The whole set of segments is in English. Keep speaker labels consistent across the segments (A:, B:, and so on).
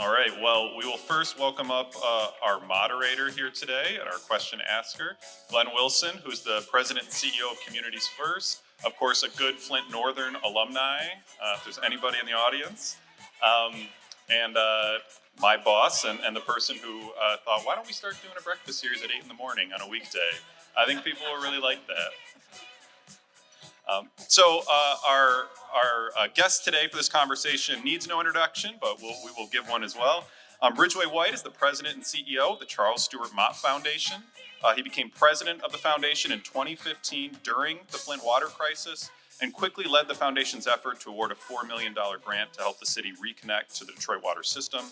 A: All right, well, we will first welcome up our moderator here today and our question asker, Glenn Wilson, who's the president and CEO of Communities First. Of course, a good Flint Northern alumni, if there's anybody in the audience. And my boss and the person who thought, why don't we start doing a breakfast series at 8 in the morning on a weekday? I think people will really like that. So our guest today for this conversation needs no introduction, but we will give one as well. Ridgway White is the president and CEO of the Charles Stewart Mott Foundation. He became president of the foundation in 2015 during the Flint water crisis and quickly led the foundation's effort to award a $4 million grant to help the city reconnect to the Detroit water system.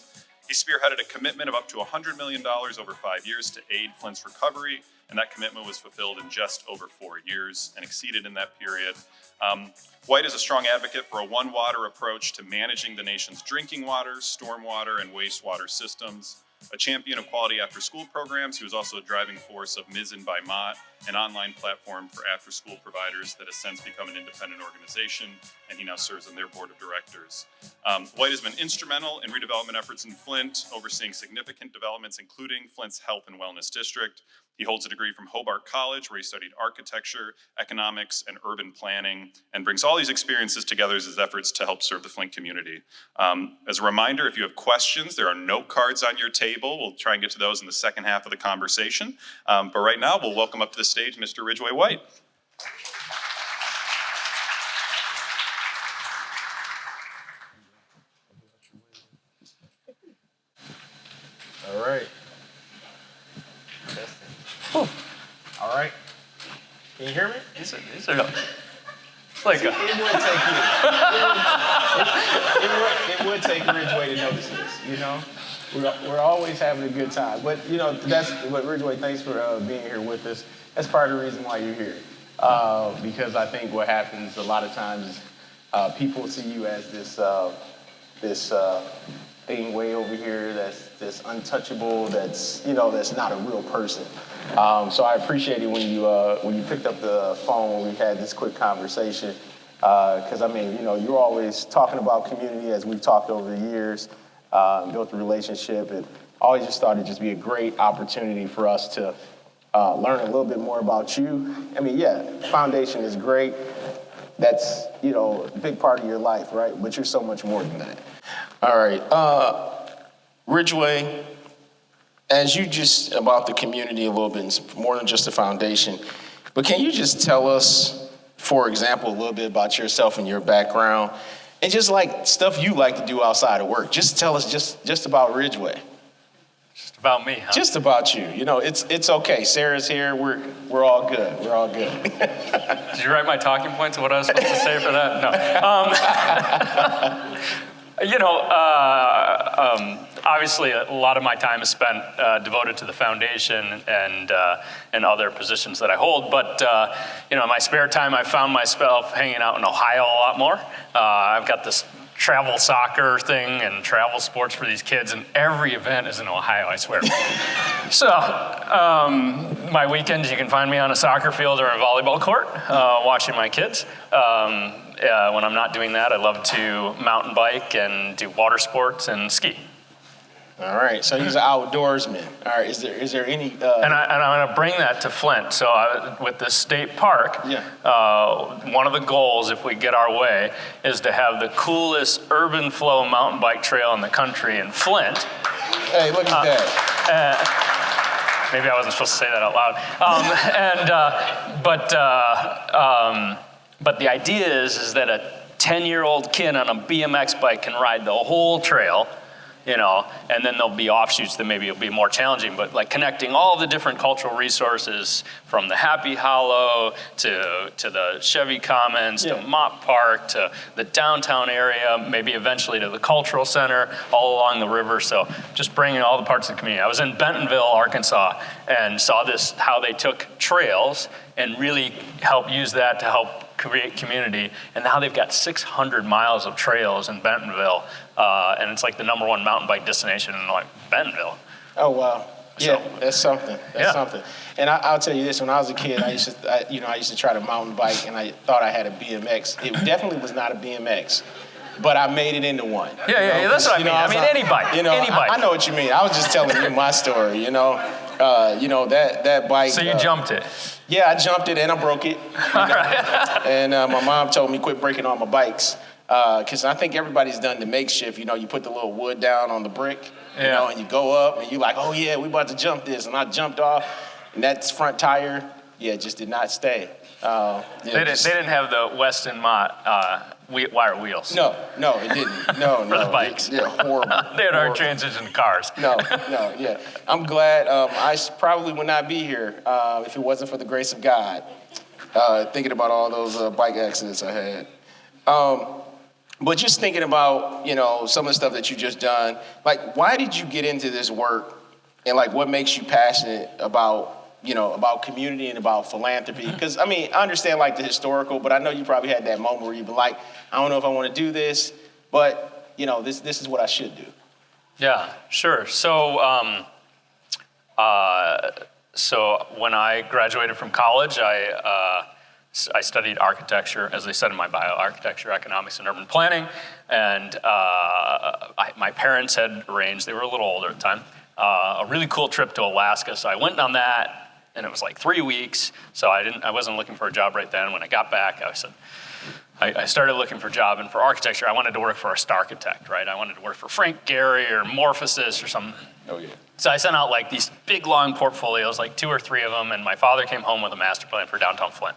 A: He spearheaded a commitment of up to $100 million over 5 years to aid Flint's recovery, and that commitment was fulfilled in just over 4 years and exceeded in that period. White is a strong advocate for a one water approach to managing the nation's drinking water, stormwater, and wastewater systems. A champion of quality after-school programs, he was also a driving force of Mizzen by Mott, an online platform for after-school providers that has since become an independent organization, and he now serves on their board of directors. White has been instrumental in redevelopment efforts in Flint, overseeing significant developments, including Flint's Health and Wellness District. He holds a degree from Hobart College, where he studied architecture, economics, and urban planning, and brings all these experiences together as his efforts to help serve the Flint community. As a reminder, if you have questions, there are note cards on your table. We'll try and get to those in the second half of the conversation. But right now, we'll welcome up to the stage Mr. Ridgway White.
B: All right. All right. Can you hear me?
C: These are like
B: it would take Ridgway to notice this, you know? We're always having a good time. But, you know, that's what Ridgway, thanks for being here with us. That's part of the reason why you're here. Because I think what happens a lot of times is people see you as this thing way over here that's untouchable, that's, you know, that's not a real person. So I appreciate it when you picked up the phone when we had this quick conversation. Because I mean, you know, you're always talking about community as we've talked over the years, built a relationship, and always just thought it'd just be a great opportunity for us to learn a little bit more about you. I mean, yeah, foundation is great. That's, you know, a big part of your life, right? But you're so much more than that. All right, Ridgway, as you just about the community a little bit, it's more than just the foundation, but can you just tell us, for example, a little bit about yourself and your background, and just like stuff you like to do outside of work? Just tell us just about Ridgway.
C: just about me, huh?
B: Just about you. You know, it's okay. Sarah's here. We're all good. We're all good.
C: Did you write my talking points of what I was supposed to say for that? No. You know, obviously a lot of my time is spent devoted to the foundation and other positions that I hold. But, you know, in my spare time, I found myself hanging out in Ohio a lot more. I've got this travel soccer thing and travel sports for these kids, and every event is in Ohio, I swear. So, my weekends, you can find me on a soccer field or a volleyball court watching my kids. When I'm not doing that, I love to mountain bike and do water sports and ski.
B: All right, so he's an outdoorsman. All right, is there any?
C: And I'm going to bring that to Flint. So with the state park,
B: yeah.
C: One of the goals, if we get our way, is to have the coolest urban flow mountain bike trail in the country in Flint.
B: Hey, look at that.
C: Maybe I wasn't supposed to say that out loud. But the idea is that a 10-year-old kid on a BMX bike can ride the whole trail, you know, and then there'll be offshoots that maybe it'll be more challenging, but like connecting all the different cultural resources from the Happy Hollow to the Chevy Commons, to Mott Park, to the downtown area, maybe eventually to the cultural center, all along the river. So just bringing all the parts of the community. I was in Bentonville, Arkansas, and saw this, how they took trails and really help use that to help create community, and now they've got 600 miles of trails in Bentonville, and it's like the #1 mountain bike destination in like Bentonville.
B: Oh wow! Yeah, that's something. That's something. And I'll tell you this: when I was a kid, I used to try to mountain bike, and I thought I had a BMX. It definitely was not a BMX, but I made it into one.
C: Yeah, that's what I mean. I mean, any bike.
B: Any bike. I know what you mean. I was just telling you my story. That bike.
C: So you jumped it.
B: Yeah, I jumped it and I broke it.
C: Right.
B: And my mom told me quit breaking all my bikes. Because I think everybody's done the makeshift. You put the little wood down on the brick, and you go up, and you're like, oh yeah, we about to jump this, and I jumped off, and that front tire, just did not stay.
C: They didn't have the Weston Mott wire wheels.
B: No, it didn't. No.
C: For the bikes.
B: Horrible.
C: They had hard transition cars.
B: No, yeah. I'm glad. I probably would not be here if it wasn't for the grace of God. Thinking about all those bike accidents I had. But just thinking about, some of the stuff that you just done, like, why did you get into this work, and like, what makes you passionate about community and about philanthropy? Because I understand like the historical, but I know you probably had that moment where you've been like, I don't know if I want to do this, but this is what I should do.
C: Yeah, sure. So when I graduated from college, I studied architecture, as they said in my bio, architecture, economics, and urban planning. And my parents had arranged, they were a little older at the time, a really cool trip to Alaska. So I went on that, and it was like 3 weeks. So I wasn't looking for a job right then. When I got back, I started looking for a job. And for architecture, I wanted to work for a Starchitect, right? I wanted to work for Frank Gehry or Morphosis or something.
B: Oh, yeah.
C: So I sent out like these big, long portfolios, like 2 or 3 of them. And my father came home with a master plan for downtown Flint.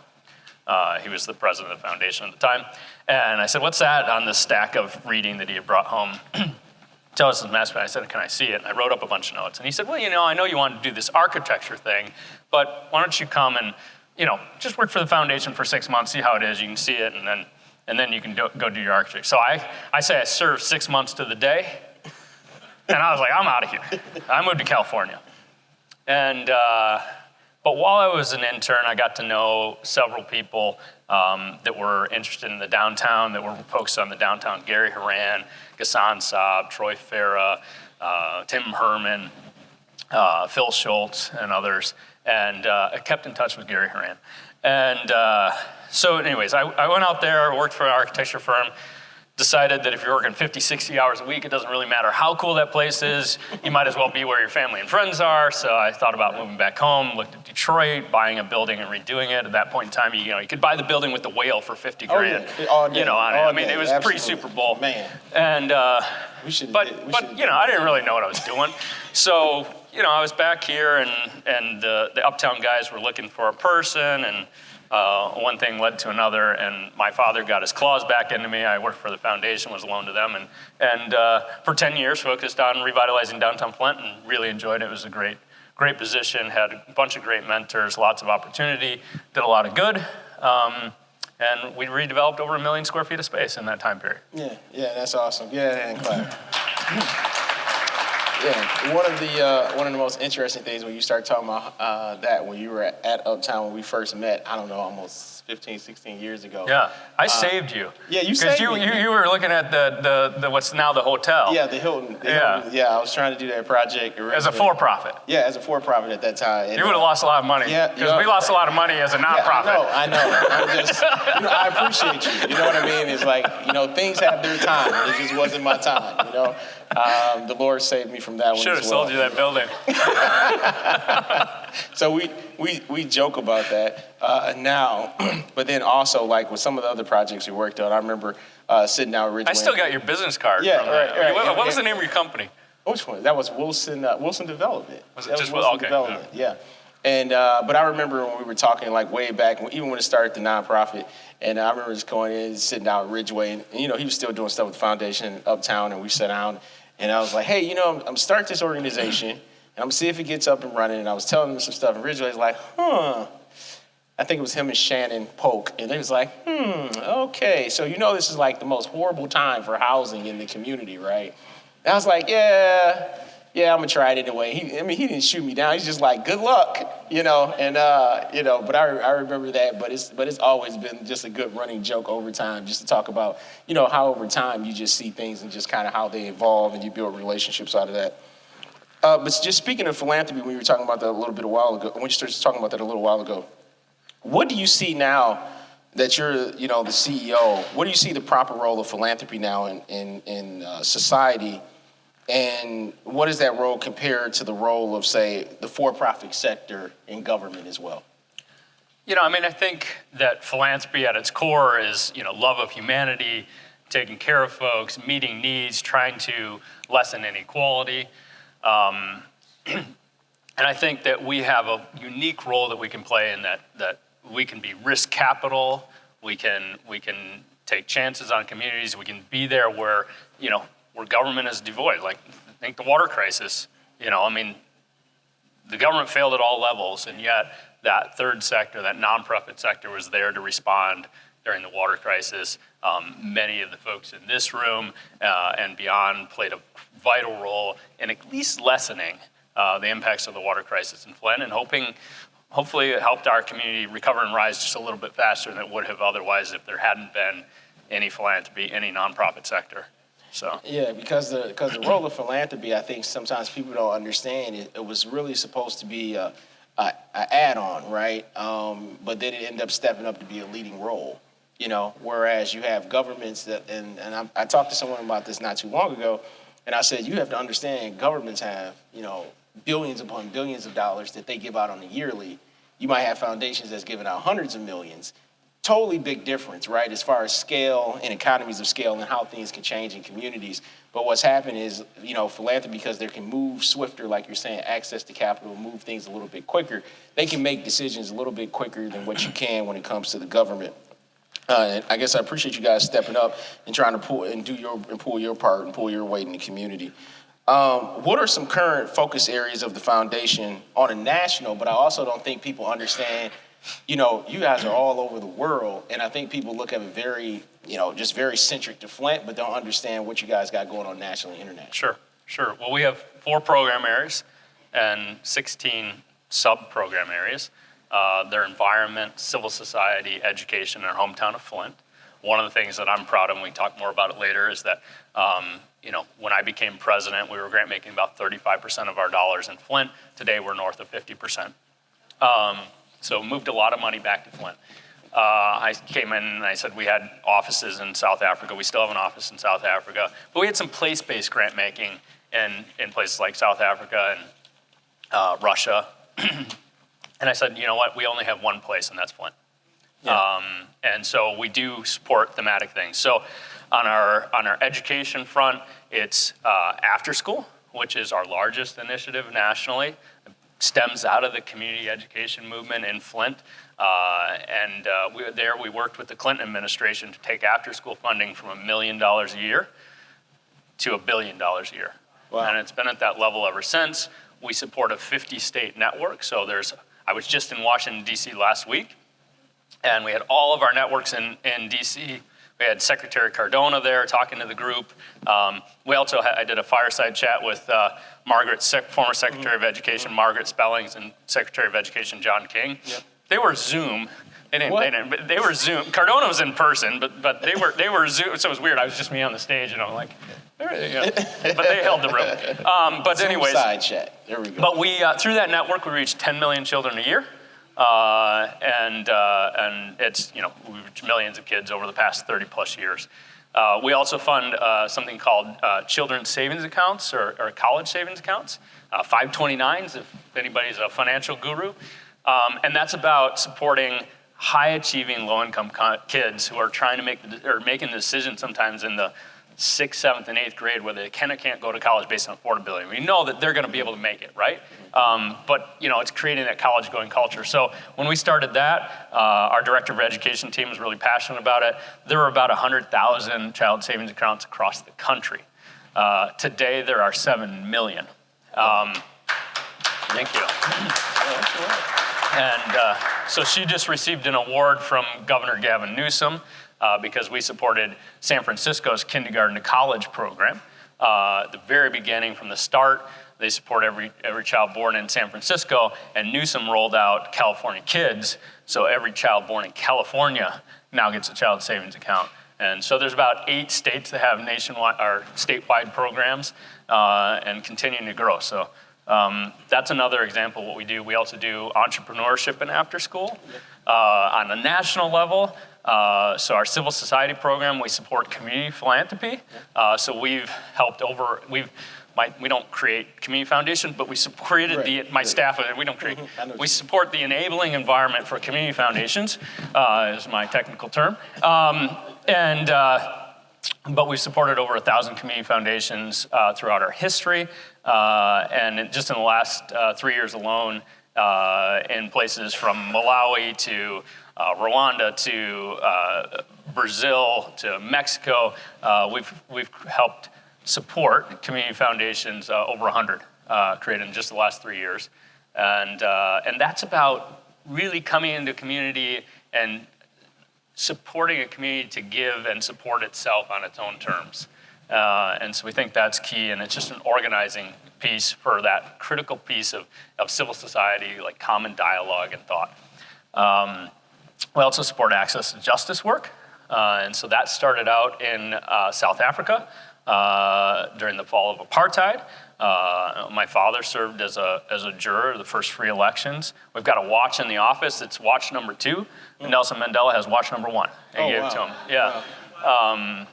C: He was the president of the foundation at the time. And I said, what's that on this stack of reading that he had brought home? Tell us his master plan. I said, can I see it? And I wrote up a bunch of notes. And he said, well, I know you want to do this architecture thing, but why don't you come and, just work for the foundation for 6 months, see how it is. You can see it, and then you can go do your architecture. So I served 6 months to the day. And I was like, I'm out of here. I moved to California. And but while I was an intern, I got to know several people that were interested in the downtown, that were focused on the downtown. Gary Horan, Ghassan Saab, Troy Farah, Tim Herman, Phil Schultz, and others. And I kept in touch with Gary Horan. And so anyways, I went out there, worked for an architecture firm, decided that if you're working 50, 60 hours a week, it doesn't really matter how cool that place is. You might as well be where your family and friends are. So I thought about moving back home, looked at Detroit, buying a building and redoing it. At that point in time, you could buy the building with the whale for 50 grand.
B: Yeah. All day,
C: on it. It was
B: absolutely.
C: Pre-Super Bowl.
B: Man.
C: And but I didn't really know what I was doing. So I was back here, and the Uptown guys were looking for a person, and one thing led to another, and my father got his claws back into me. I worked for the foundation, was a loan to them, and for 10 years focused on revitalizing downtown Flint, and really enjoyed it. It was a great position, had a bunch of great mentors, lots of opportunity, did a lot of good, and we redeveloped over 1 million square feet of space in that time period.
B: Yeah, that's awesome. Yeah, and clap. Yeah, one of the most interesting things when you start talking about that when you were at Uptown when we first met, I don't know, almost 15, 16 years ago.
C: Yeah, I saved you.
B: Yeah, you saved me.
C: Because you were looking at the what's now the hotel.
B: Yeah, the Hilton.
C: Hilton.
B: Yeah, I was trying to do that project originally.
C: As a for-profit.
B: Yeah, as a for-profit at that time. And
C: you would have lost a lot of money.
B: Yeah.
C: Because we lost a lot of money as a nonprofit.
B: Yeah, I know. I'm just, I appreciate you. You know what I mean? It's like, things have their time. It just wasn't my time, The Lord saved me from that one.
C: Should have sold you that building.
B: So we joke about that now, but then also like with some of the other projects we worked on, I remember sitting down at Ridgway.
C: I still got your business card.
B: Yeah,
C: from
B: right.
C: What was the name of your company?
B: Which one? That was Wilson Development.
C: Was it
B: that
C: just
B: was Wilson
C: okay?
B: Development? Yeah. And but I remember when we were talking like way back, even when it started the nonprofit, and I remember just going in, sitting down at Ridgway, and he was still doing stuff with the foundation Uptown, and we sat down, and I was like, hey, I'm starting this organization, and I'm gonna see if it gets up and running. And I was telling him some stuff, and Ridgway's like, I think it was him and Shannon Polk, and they was like, okay, so this is like the most horrible time for housing in the community, right? And I was like, yeah, I'm gonna try it anyway. He didn't shoot me down. He's just like, good luck, and but I remember that, but it's always been just a good running joke over time, just to talk about, how over time you just see things and just kind of how they evolve and you build relationships out of that. But just speaking of philanthropy, when you were talking about that a little while ago, what do you see now that you're, the CEO, what do you see the proper role of philanthropy now in society? And what is that role compared to the role of, say, the for-profit sector in government as well?
C: I think that philanthropy at its core is, love of humanity, taking care of folks, meeting needs, trying to lessen inequality. And I think that we have a unique role that we can play in that we can be risk capital, we can take chances on communities, we can be there where government is devoid. Like, think the water crisis, the government failed at all levels, and yet that third sector, that nonprofit sector, was there to respond during the water crisis. Many of the folks in this room and beyond played a vital role in at least lessening the impacts of the water crisis in Flint, and hopefully it helped our community recover and rise just a little bit faster than it would have otherwise if there hadn't been any philanthropy, any nonprofit sector. So
B: yeah, because the role of philanthropy, I think sometimes people don't understand it was really supposed to be a add-on, right? But then it ended up stepping up to be a leading role, whereas you have governments and I talked to someone about this not too long ago, and I said, you have to understand governments have, billions upon billions of dollars that they give out on a yearly. You might have foundations that's giving out hundreds of millions. Totally big difference, right, as far as scale and economies of scale and how things can change in communities. But what's happened is, philanthropy, because they can move swifter, like you're saying, access to capital, move things a little bit quicker, they can make decisions a little bit quicker than what you can when it comes to the government. And I guess I appreciate you guys stepping up and trying to pull your part and pull your weight in the community. What are some current focus areas of the foundation on a national, but I also don't think people understand, you guys are all over the world, and I think people look at it very, just very centric to Flint, but don't understand what you guys got going on nationally and internationally.
C: Sure. Well, we have 4 program areas and 16 sub-program areas. They're environment, civil society, education, and our hometown of Flint. One of the things that I'm proud of, and we can talk more about it later, is that when I became president, we were grant making about 35% of our dollars in Flint. Today, we're north of 50%. So moved a lot of money back to Flint. I came in and I said we had offices in South Africa. We still have an office in South Africa. But we had some place-based grant making in places like South Africa and Russia. And I said, you know what, we only have one place, and that's Flint. Yeah. And so we do support thematic things. So on our education front, it's after school, which is our largest initiative nationally. Stems out of the community education movement in Flint. We worked with the Clinton administration to take after-school funding from $1 million a year to $1 billion a year. Wow. And it's been at that level ever since. We support a 50-state network. So I was just in Washington, D.C. last week, and we had all of our networks in D.C. We had Secretary Cardona there talking to the group. I did a fireside chat with former Secretary of Education Margaret Spellings and Secretary of Education John King. Yep. They were Zoom. They were Zoom. Cardona was in person, but they were Zoom. So it was weird. I was just me on the stage, and I'm like, but they held the room. But anyways,
B: side chat. There we go.
C: But we through that network, we reached 10 million children a year. And it's, we reach millions of kids over the past 30 plus years. We also fund something called children's savings accounts or college savings accounts, 529s if anybody's a financial guru. And that's about supporting high-achieving low-income kids who are trying to making the decision sometimes in the 6th, 7th, and 8th grade where they can or can't go to college based on affordability. We know that they're going to be able to make it, right? But it's creating that college-going culture. So when we started that, our director of education team was really passionate about it. There were about 100,000 child savings accounts across the country. Today, there are 7 million. Thank you. And so she just received an award from Governor Gavin Newsom because we supported San Francisco's kindergarten to college program. At the very beginning, from the start, they support every child born in San Francisco, and Newsom rolled out California Kids, so every child born in California now gets a child savings account. And so there's about 8 states that have nationwide or statewide programs and continuing to grow. So that's another example of what we do. We also do entrepreneurship and after school. On a national level, So our civil society program, we support community philanthropy. So we've helped we don't create community foundation, but we created my staff, we don't create, we support the enabling environment for community foundations, is my technical term. But we've supported over 1,000 community foundations throughout our history. And just in the last 3 years alone, in places from Malawi to Rwanda to Brazil to Mexico, we've helped support community foundations, over 100 created in just the last 3 years. And that's about really coming into community and supporting a community to give and support itself on its own terms. And so we think that's key, and it's just an organizing piece for that critical piece of civil society, like common dialogue and thought. We also support access to justice work, and so that started out in South Africa during the fall of apartheid. My father served as a juror of the first free elections. We've got a watch in the office. It's watch number 2. Nelson Mandela has watch number 1. I gave it to him. Yeah. Wow.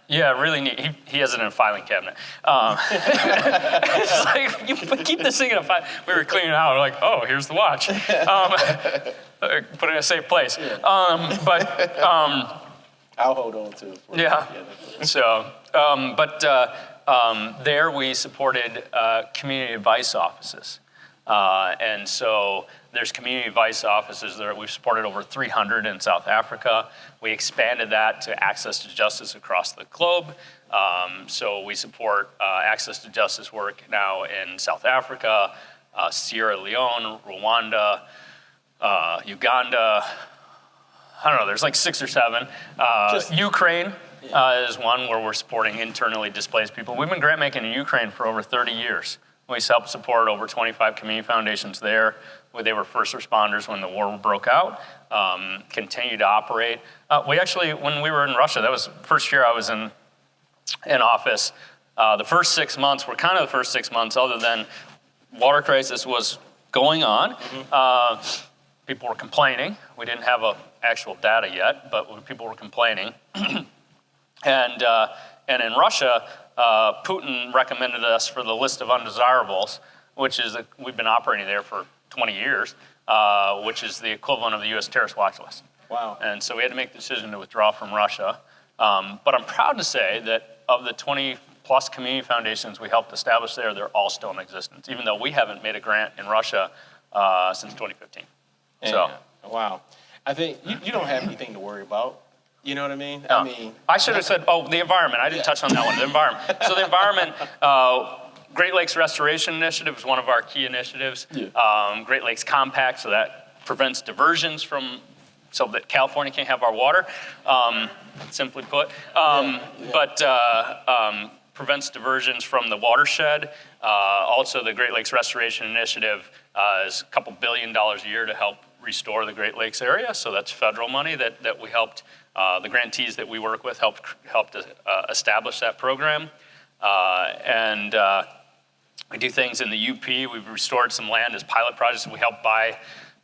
C: Yeah, really neat. He has it in a filing cabinet. It's like, you keep this thing in a file. We were cleaning it out. We're like, oh, here's the watch. Put it in a safe place.
B: I'll hold on to it.
C: Yeah. So, there we supported community advice offices. And so there's community advice offices there. We've supported over 300 in South Africa. We expanded that to access to justice across the globe. So we support access to justice work now in South Africa, Sierra Leone, Rwanda, Uganda. I don't know, there's like 6 or 7. Ukraine is one where we're supporting internally displaced people. We've been grant making in Ukraine for over 30 years. We helped support over 25 community foundations there. They were first responders when the war broke out, continue to operate. We actually, when we were in Russia, that was the first year I was in office. The first 6 months were kind of the first 6 months, other than water crisis was going on. People were complaining. We didn't have actual data yet, but people were complaining. And in Russia, Putin recommended us for the list of undesirables, which is we've been operating there for 20 years, which is the equivalent of the U.S. terrorist watch list.
B: Wow.
C: And so we had to make the decision to withdraw from Russia. But I'm proud to say that of the 20 plus community foundations we helped establish there, they're all still in existence, even though we haven't made a grant in Russia since 2015. So.
B: Wow. I think you don't have anything to worry about. You know what I mean?
C: No. I should have said, the environment. I didn't touch on that one, the environment. So the environment, Great Lakes Restoration Initiative is one of our key initiatives. Yeah. Great Lakes Compact, so that prevents diversions so that California can't have our water, simply put. But prevents diversions from the watershed. Also, the Great Lakes Restoration Initiative is a couple $2 billion a year to help restore the Great Lakes area. So that's federal money that we helped. The grantees that we work with helped establish that program. We do things in the UP. We've restored some land as pilot projects. We helped buy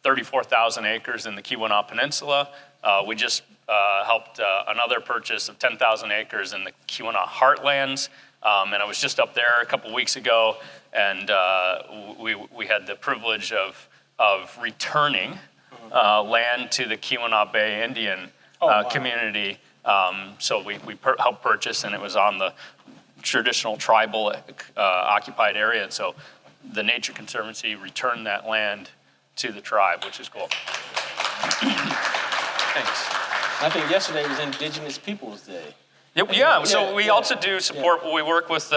C: 34,000 acres in the Keweenaw Peninsula. We just helped another purchase of 10,000 acres in the Keweenaw Heartlands. And I was just up there a couple weeks ago, and we had the privilege of returning land to the Keweenaw Bay Indian community. So we helped purchase, and it was on the traditional tribal occupied area. And so the Nature Conservancy returned that land to the tribe, which is cool. Thanks.
B: I think yesterday was Indigenous Peoples Day.
C: So we also do support, we work with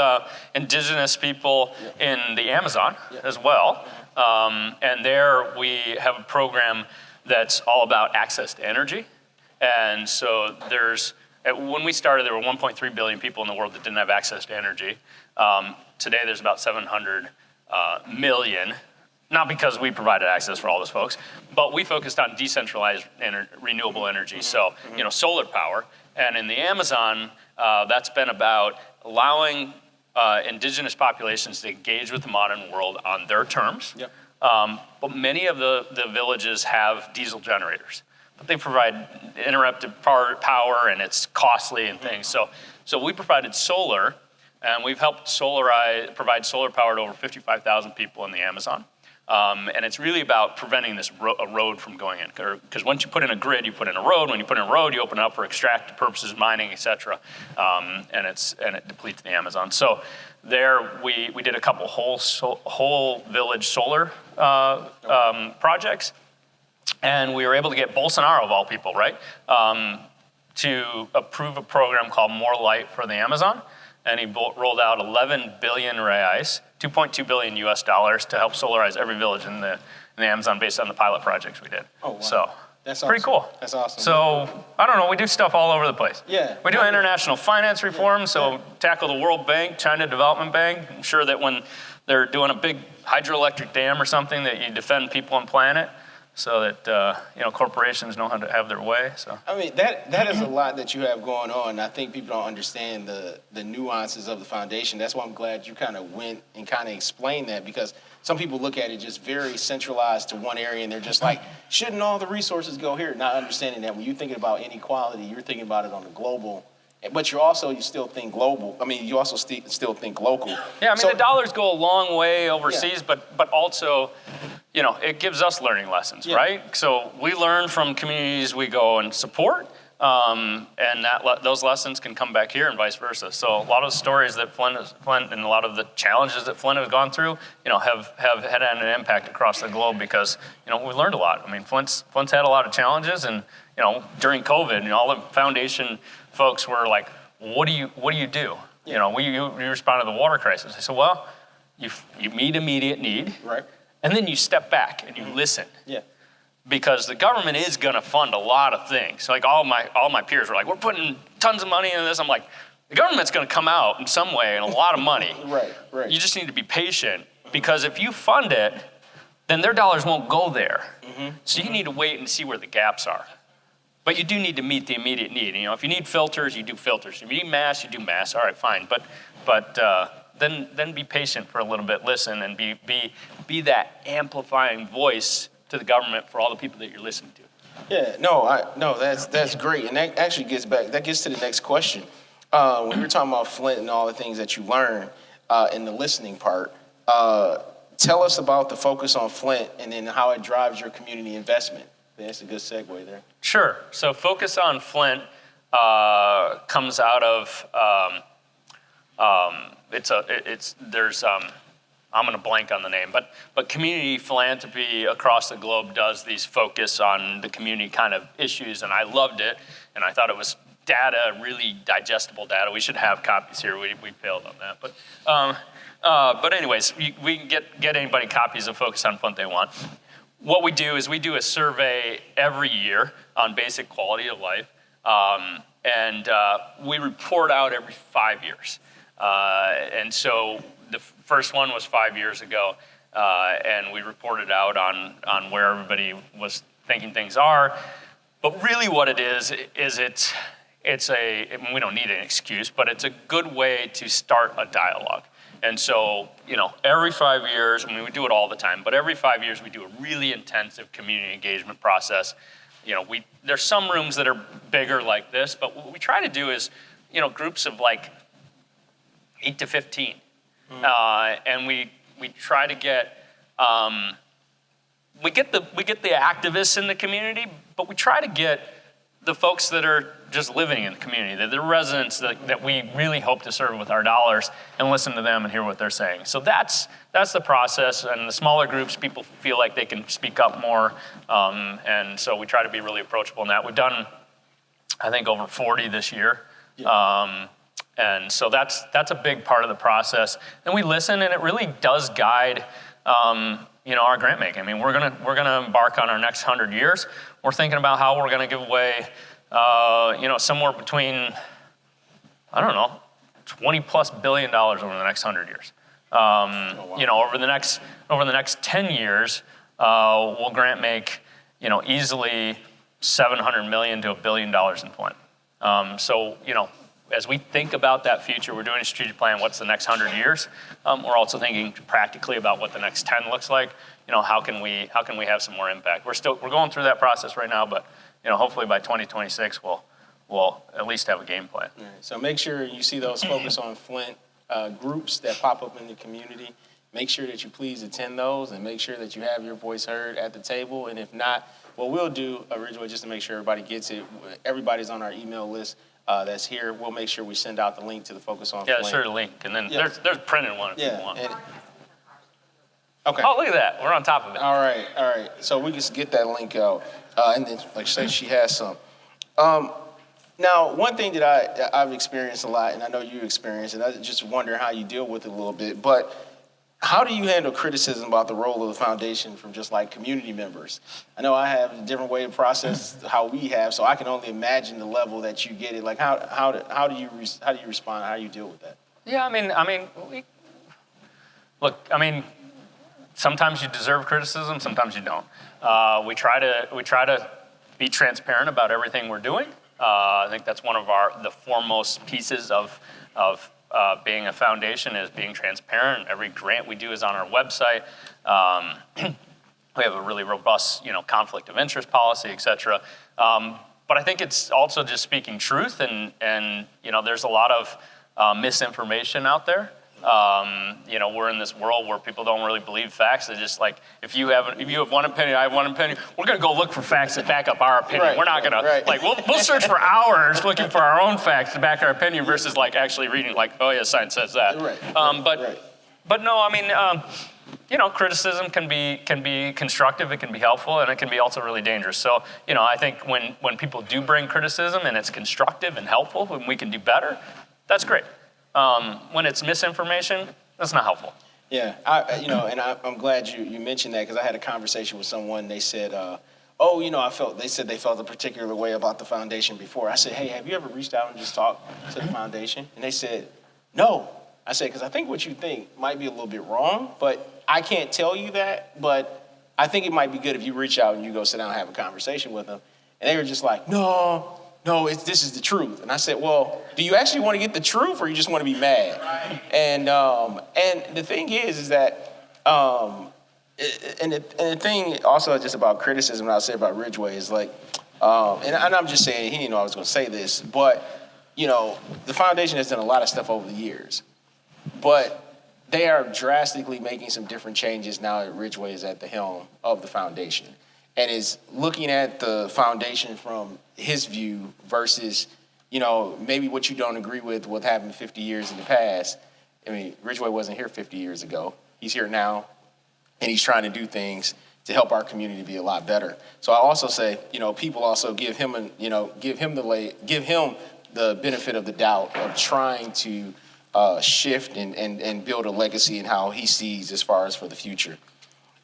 C: indigenous people in the Amazon as well. And there we have a program that's all about access to energy. And so when we started, there were 1.3 billion people in the world that didn't have access to energy. Today there's about 700 million, not because we provided access for all those folks, but we focused on decentralized renewable energy. So, solar power. And in the Amazon, that's been about allowing indigenous populations to engage with the modern world on their terms. But many of the villages have diesel generators. they provide interrupted power, and it's costly and things. So we provided solar, and we've helped provide solar power to over 55,000 people in the Amazon. And it's really about preventing this a road from going in. Because once you put in a grid, you put in a road. When you put in a road, you open it up for extractive purposes, mining, et cetera. And it depletes the Amazon. So there we did a couple whole village solar projects. And we were able to get Bolsonaro, of all people, right, to approve a program called More Light for the Amazon. And he rolled out 11 billion reais, 2.2 billion US dollars, to help solarize every village in the Amazon based on the pilot projects we did.
B: Oh, wow.
C: So
B: that's
C: pretty
B: awesome.
C: cool.
B: That's awesome.
C: So I don't know, we do stuff all over the place.
B: Yeah.
C: We do international finance reform, so tackle the World Bank, China Development Bank, ensure that when they're doing a big hydroelectric dam or something, that you defend people and planet, so that corporations know how to have their way. So
B: I mean, that is a lot that you have going on. I think people don't understand the nuances of the foundation. That's why I'm glad you kind of went and kind of explained that, because some people look at it just very centralized to one area, and they're just like, shouldn't all the resources go here? Not understanding that when you're thinking about inequality, you're thinking about it on the global. But you still think global. I mean, you also still think local.
C: Yeah, I mean, the dollars go a long way overseas, but also, it gives us learning lessons, right? So we learn from communities we go and support, and those lessons can come back here and vice versa. So a lot of the stories that Flint and a lot of the challenges that Flint has gone through, have had an impact across the globe, because, we learned a lot. I mean, Flint's had a lot of challenges, and, during COVID, all the foundation folks were like, what do you do? You respond to the water crisis. I said, well, you meet immediate need,
B: right,
C: and then you step back and you listen.
B: Yeah.
C: Because the government is going to fund a lot of things. Like all my peers were like, we're putting tons of money into this. I'm like, the government's going to come out in some way and a lot of money.
B: Right.
C: You just need to be patient, because if you fund it, then their dollars won't go there. So you need to wait and see where the gaps are. But you do need to meet the immediate need. If you need filters, you do filters. If you need mass, you do mass. All right, fine. But then be patient for a little bit. Listen and be that amplifying voice to the government for all the people that you're listening to.
B: Yeah, no, that's great, and that actually gets to the next question. When you were talking about Flint and all the things that you learned in the listening part, tell us about the focus on Flint and then how it drives your community investment. That's a good segue there.
C: Sure. So focus on Flint comes out of I'm going to blank on the name, but Community Philanthropy across the globe does these focus on the community kind of issues, and I loved it, and I thought it was data, really digestible data. We should have copies here. We failed on that, but anyways, we can get anybody copies of Focus on Flint they want. What we do is we do a survey every year on basic quality of life, and we report out every 5 years. And so the first one was 5 years ago, and we reported out on where everybody was thinking things are. But really what it is we don't need an excuse, but it's a good way to start a dialogue. And so, every 5 years, we do it all the time, but every 5 years we do a really intensive community engagement process. There's some rooms that are bigger like this, but what we try to do is, groups of like 8 to 15. And we try to get, we get the activists in the community, but we try to get the folks that are just living in the community, the residents that we really hope to serve with our dollars, and listen to them and hear what they're saying. So that's the process, and the smaller groups, people feel like they can speak up more, and so we try to be really approachable in that. We've done, I think, over 40 this year, and so that's a big part of the process. And we listen, and it really does guide our grant making. I mean, we're gonna embark on our next 100 years. We're thinking about how we're gonna give away, somewhere between, $20+ billion over the next 100 years. Over the next 10 years, we'll grant make, easily $700 million to $1 billion in Flint. So, as we think about that future, we're doing a strategic plan, what's the next 100 years? We're also thinking practically about what the next 10 looks like. How can we have some more impact? We're going through that process right now, but hopefully by 2026 we'll at least have a game plan.
B: All right. So make sure you see those Focus on Flint groups that pop up in the community. Make sure that you please attend those and make sure that you have your voice heard at the table. And if not, what we'll do, Ridgway, just to make sure everybody gets it, everybody's on our email list that's here. We'll make sure we send out the link to the Focus on Flint.
C: Yeah, sure, the link. And then there's a printed one if you want.
B: Okay.
C: Oh, look at that. We're on top of it.
B: All right. So we just get that link out. And then, like I said, she has some. Now, one thing that I've experienced a lot, and I know you experienced, and I just wonder how you deal with it a little bit, but how do you handle criticism about the role of the foundation from just like community members? I know I have a different way to process how we have, so I can only imagine the level that you get it. Like, how do you respond? How do you deal with that?
C: Yeah, I mean, sometimes you deserve criticism, sometimes you don't. We try to be transparent about everything we're doing. I think that's one of the foremost pieces of being a foundation is being transparent. Every grant we do is on our website. We have a really robust, conflict of interest policy, et cetera. But I think it's also just speaking truth, and there's a lot of misinformation out there. We're in this world where people don't really believe facts. They're just like, if you have one opinion, I have one opinion. We're going to go look for facts that back up our opinion.
B: Right,
C: we're not going to we'll search for hours looking for our own facts to back our opinion versus like actually reading like, oh yeah, science says that.
B: Right.
C: But no, criticism can be constructive, it can be helpful, and it can be also really dangerous. So, I think when people do bring criticism and it's constructive and helpful, when we can do better, that's great. When it's misinformation, that's not helpful.
B: Yeah, I'm glad you mentioned that because I had a conversation with someone. They said, they said they felt a particular way about the foundation before. I said, hey, have you ever reached out and just talked to the foundation? And they said, no. I said, because I think what you think might be a little bit wrong, but I can't tell you that. But I think it might be good if you reach out and you go sit down and have a conversation with them. And they were just like, no, this is the truth. And I said, well, do you actually want to get the truth or you just want to be mad? Right. And the thing is that, and the thing also just about criticism, and I'll say about Ridgway is like, and I'm just saying, he didn't know I was going to say this, but, the foundation has done a lot of stuff over the years, but they are drastically making some different changes now that Ridgway is at the helm of the foundation. And is looking at the foundation from his view versus, maybe what you don't agree with what happened 50 years in the past. I mean, Ridgway wasn't here 50 years ago. He's here now, and he's trying to do things to help our community be a lot better. So I also say, people also give him the benefit of the doubt of trying to shift and build a legacy in how he sees as far as for the future.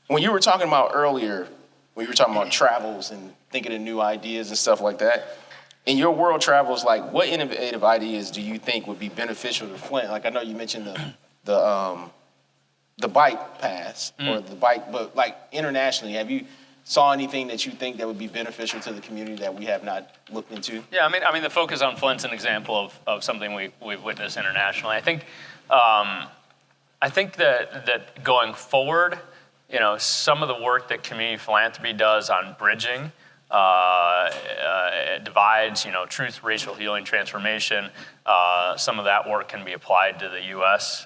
B: When you were talking about earlier, when you were talking about travels and thinking of new ideas and stuff like that, in your world travels, like what innovative ideas do you think would be beneficial to Flint? Like I know you mentioned the bike paths or the bike, but like internationally, have you saw anything that you think that would be beneficial to the community that we have not looked into?
C: Yeah, I mean the focus on Flint's an example of something we've witnessed internationally. I think that going forward, some of the work that community philanthropy does on bridging divides, truth, racial healing, transformation, some of that work can be applied to the U.S.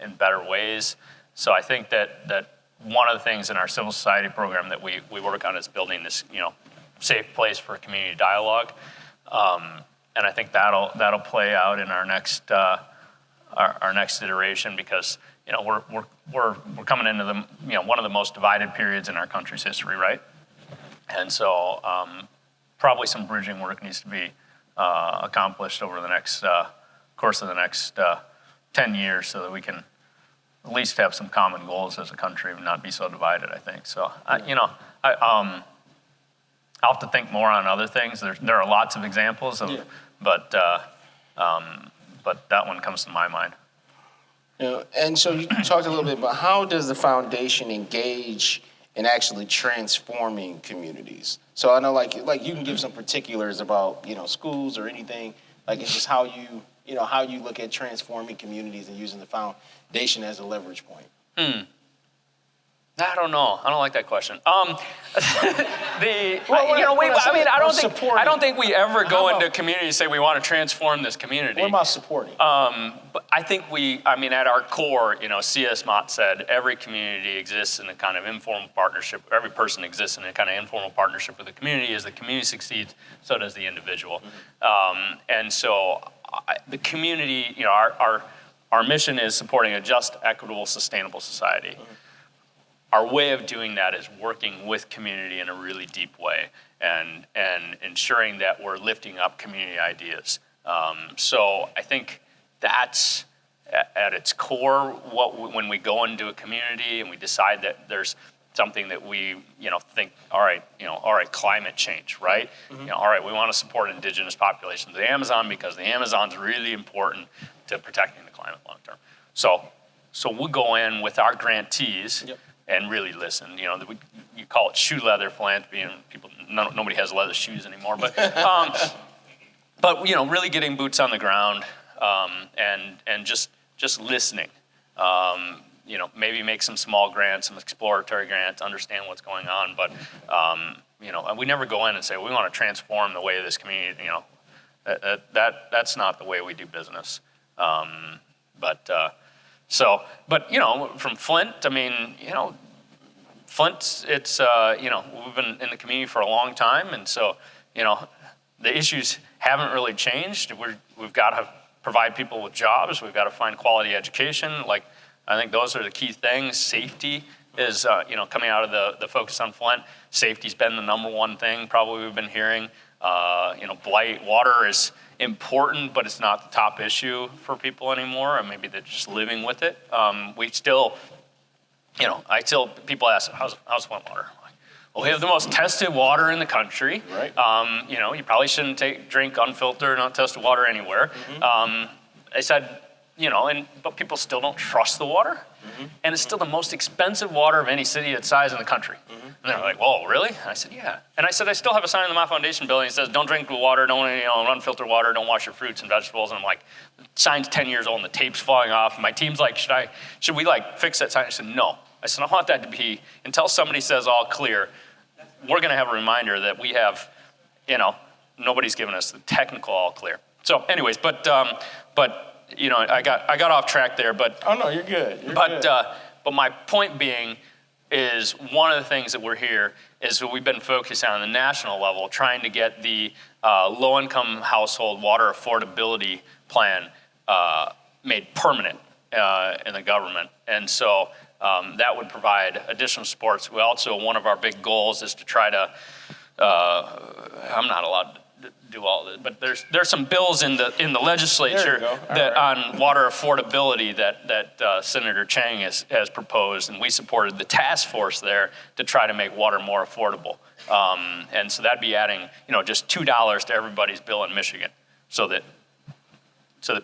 C: In better ways. So I think that one of the things in our civil society program that we work on is building this, safe place for community dialogue. And I think that'll play out in our next iteration because we're coming into one of the most divided periods in our country's history, right? And so probably some bridging work needs to be accomplished over the next course of the next 10 years so that we can at least have some common goals as a country and not be so divided, I think. So, I'll have to think more on other things. There are lots of examples, but that one comes to my mind.
B: And so you talked a little bit about how does the foundation engage in actually transforming communities? So I know like you can give some particulars about, schools or anything, like it's just how you look at transforming communities and using the foundation as a leverage point.
C: I don't know. I don't like that question. I don't think we ever go into a community and say we want to transform this community.
B: What about supporting?
C: But I think at our core, C.S.Mott said every community exists in a kind of informal partnership. Every person exists in a kind of informal partnership with the community. As the community succeeds, so does the individual. And so the community, our mission is supporting a just, equitable, sustainable society. Our way of doing that is working with community in a really deep way and ensuring that we're lifting up community ideas. So I think that's at its core when we go into a community and we decide that there's something that we think, all right, climate change, right? All right, we want to support indigenous populations of the Amazon because the Amazon's really important to protecting the climate long term. So we'll go in with our grantees. Yep. And really listen. You call it shoe leather philanthropy, and nobody has leather shoes anymore. But really getting boots on the ground and just listening. Maybe make some small grants, some exploratory grants, understand what's going on. But we never go in and say we want to transform the way of this community. That's not the way we do business. From Flint, Flint, it's, we've been in the community for a long time. And so, the issues haven't really changed. We've got to provide people with jobs. We've got to find quality education. I think those are the key things. Safety is, coming out of the focus on Flint. Safety's been the number one thing probably we've been hearing. Blight, water is important, but it's not the top issue for people anymore, and maybe they're just living with it. We still, people ask, how's Flint water? Well, we have the most tested water in the country.
B: Right.
C: You probably shouldn't drink unfiltered, not tested water anywhere. I said, but people still don't trust the water, and it's still the most expensive water of any city its size in the country. And they're like, whoa, really? And I said, yeah. And I said, I still have a sign in the Mott Foundation building that says, don't drink the water, don't unfiltered water, don't wash your fruits and vegetables. And I'm like, the sign's 10 years old and the tape's falling off. And my team's like, should we fix that sign? I said, no. I said, I want that to be, until somebody says all clear, we're going to have a reminder that we have, nobody's given us the technical all clear. So anyways, but I got off track there, but.
B: Oh no, you're good.
C: But my point being is one of the things that we're here is that we've been focusing on the national level, trying to get the low-income household water affordability plan made permanent in the government. And so that would provide additional supports. We also, one of our big goals is to try to, I'm not allowed to do all this, but there's some bills in the legislature that on water affordability that Senator Chang has proposed, and we supported the task force there to try to make water more affordable. And so that'd be adding, just $2 to everybody's bill in Michigan, so that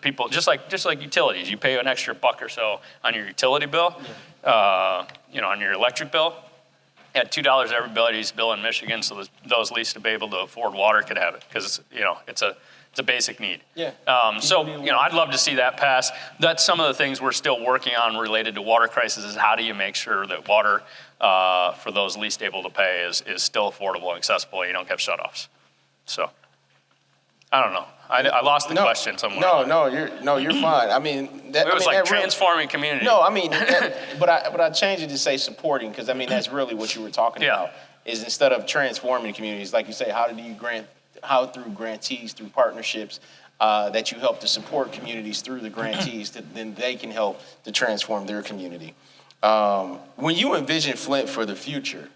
C: people, just like utilities, you pay an extra $1 or so on your utility bill, on your electric bill. At $2 everybody's bill in Michigan, so those least to be able to afford water could have it, because it's a basic need.
B: Yeah.
C: I'd love to see that pass. That's some of the things we're still working on related to water crisis. Is how do you make sure that water for those least able to pay is still affordable and accessible? You don't have shutoffs. So I don't know. I lost the question somewhere.
B: No, you're fine. I mean,
C: it was transforming community.
B: No, I mean, but I changed it to say supporting, because I mean that's really what you were talking about. Is instead of transforming communities, like you say, how through grantees, through partnerships, that you help to support communities through the grantees, then they can help to transform their community. When you envision Flint for the future,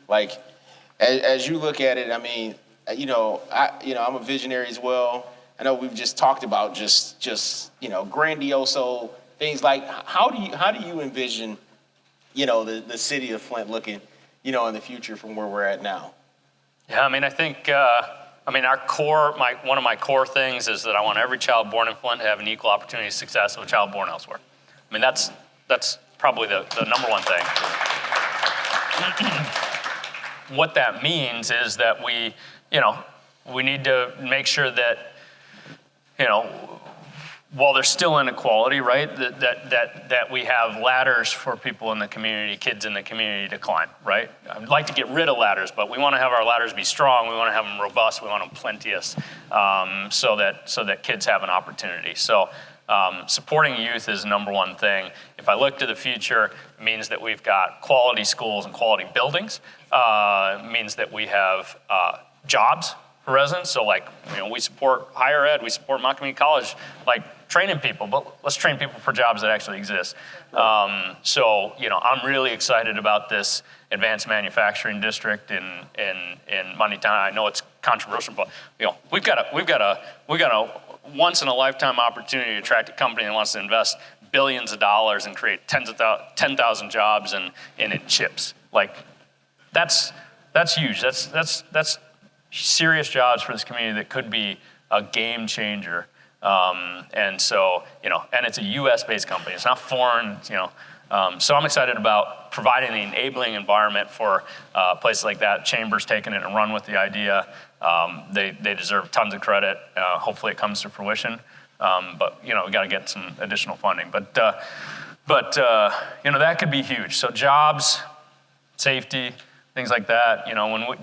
B: as you look at it, I mean, I'm a visionary as well. I know we've just talked about just grandioso things like how do you envision, the city of Flint looking, in the future from where we're at now?
C: Yeah, I mean, I think, our core, one of my core things is that I want every child born in Flint to have an equal opportunity of success of a child born elsewhere. I mean, that's probably the number one thing. What that means is that we need to make sure that, while there's still inequality, right, that we have ladders for people in the community, kids in the community to climb, right? I'd like to get rid of ladders, but we want to have our ladders be strong. We want to have them robust. We want them plenteous, so that kids have an opportunity. So supporting youth is number one thing. If I look to the future, it means that we've got quality schools and quality buildings. It means that we have jobs for residents. So like, we support higher ed, we support Mott Community College, like training people, but let's train people for jobs that actually exist. So, I'm really excited about this advanced manufacturing district in Moneytown. I know it's controversial, but we've got a once in a lifetime opportunity to attract a company that wants to invest billions of dollars and create 10,000 jobs in chips. Like, that's huge. That's serious jobs for this community that could be a game changer. And so, and it's a US-based company. It's not foreign, so I'm excited about providing the enabling environment for places like that. Chamber's taken it and run with the idea. They deserve tons of credit. Hopefully it comes to fruition. But, we got to get some additional funding. But that could be huge. So jobs, safety, things like that,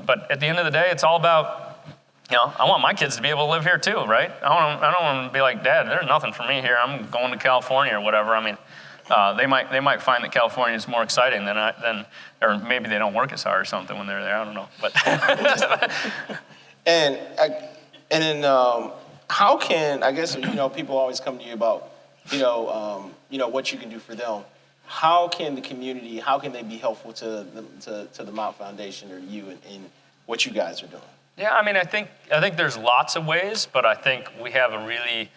C: but at the end of the day, it's all about, I want my kids to be able to live here too, right? I don't want to be like, Dad, there's nothing for me here. I'm going to California or whatever. I mean, they might find that California is more exciting or maybe they don't work as hard or something when they're there. I don't know, but.
B: And then how can, I guess, people always come to you about, what you can do for them. How can the community, how can they be helpful to the Mott Foundation or you in what you guys are doing?
C: Yeah, I think there's lots of ways, but I think we have a really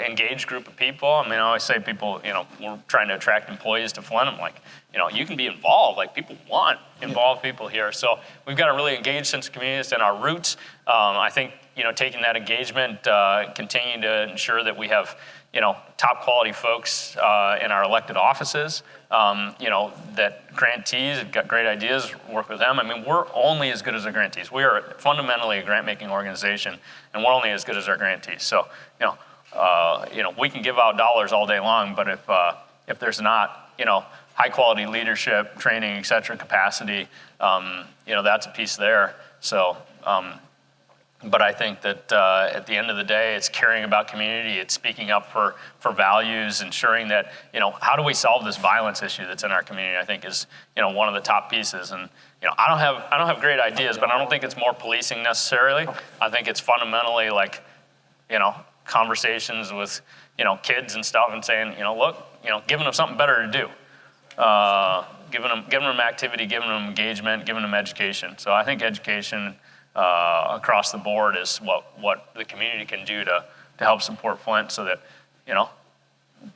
C: engaged group of people. I always say people, we're trying to attract employees to Flint. I'm like, you can be involved. Like, people want involved people here. So we've got a really engaged sense of community and our roots. I think, taking that engagement, continuing to ensure that we have, top quality folks in our elected offices, that grantees have got great ideas, work with them. We're only as good as our grantees. We are fundamentally a grant-making organization, and we're only as good as our grantees. So, we can give out dollars all day long, but if there's not, high-quality leadership, training, et cetera, capacity, that's a piece there. So, but I think that at the end of the day, it's caring about community, it's speaking up for values, ensuring that, how do we solve this violence issue that's in our community, I think is, one of the top pieces. And, I don't have great ideas, but I don't think it's more policing necessarily. I think it's fundamentally like, conversations with, kids and stuff and saying, look, giving them something better to do. Giving them activity, giving them engagement, giving them education. So I think education across the board is what the community can do to help support Flint, so that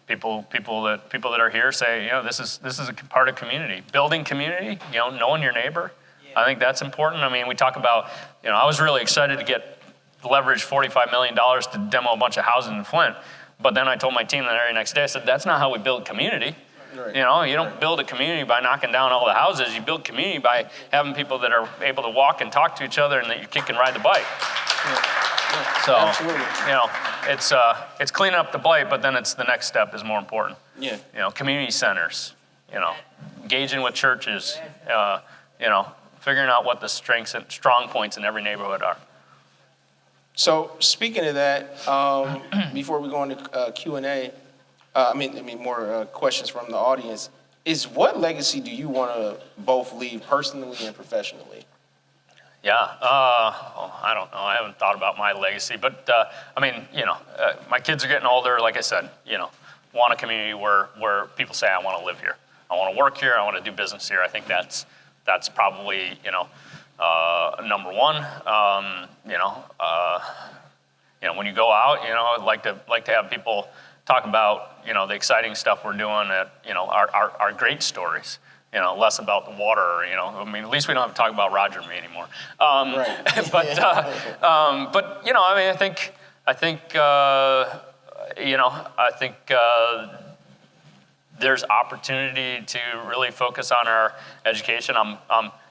C: people that are here say, this is a part of community, building community, knowing your neighbor. Yeah. I think that's important. We talk about, I was really excited to get leverage $45 million to demo a bunch of houses in Flint, but then I told my team the very next day, I said, that's not how we build community. Right. You don't build a community by knocking down all the houses. You build community by having people that are able to walk and talk to each other, and that your kid can ride the bike. Yeah. So, absolutely. It's cleaning up the blight, but then it's the next step is more important. Yeah. Community centers. Engaging with churches. Figuring out what the strengths and strong points in every neighborhood are.
B: So, speaking of that, before we go into Q&A. More questions from the audience. What legacy do you want to both leave personally and professionally?
C: Yeah, I don't know. I haven't thought about my legacy, but my kids are getting older. Like I said, want a community where people say, I want to live here. I want to work here. I want to do business here. I think that's probably, number one. When you go out, I'd like to have people talk about, the exciting stuff we're doing at, our great stories, less about the water, at least we don't have to talk about Roger and me anymore. Right. I think there's opportunity to really focus on our education. I'm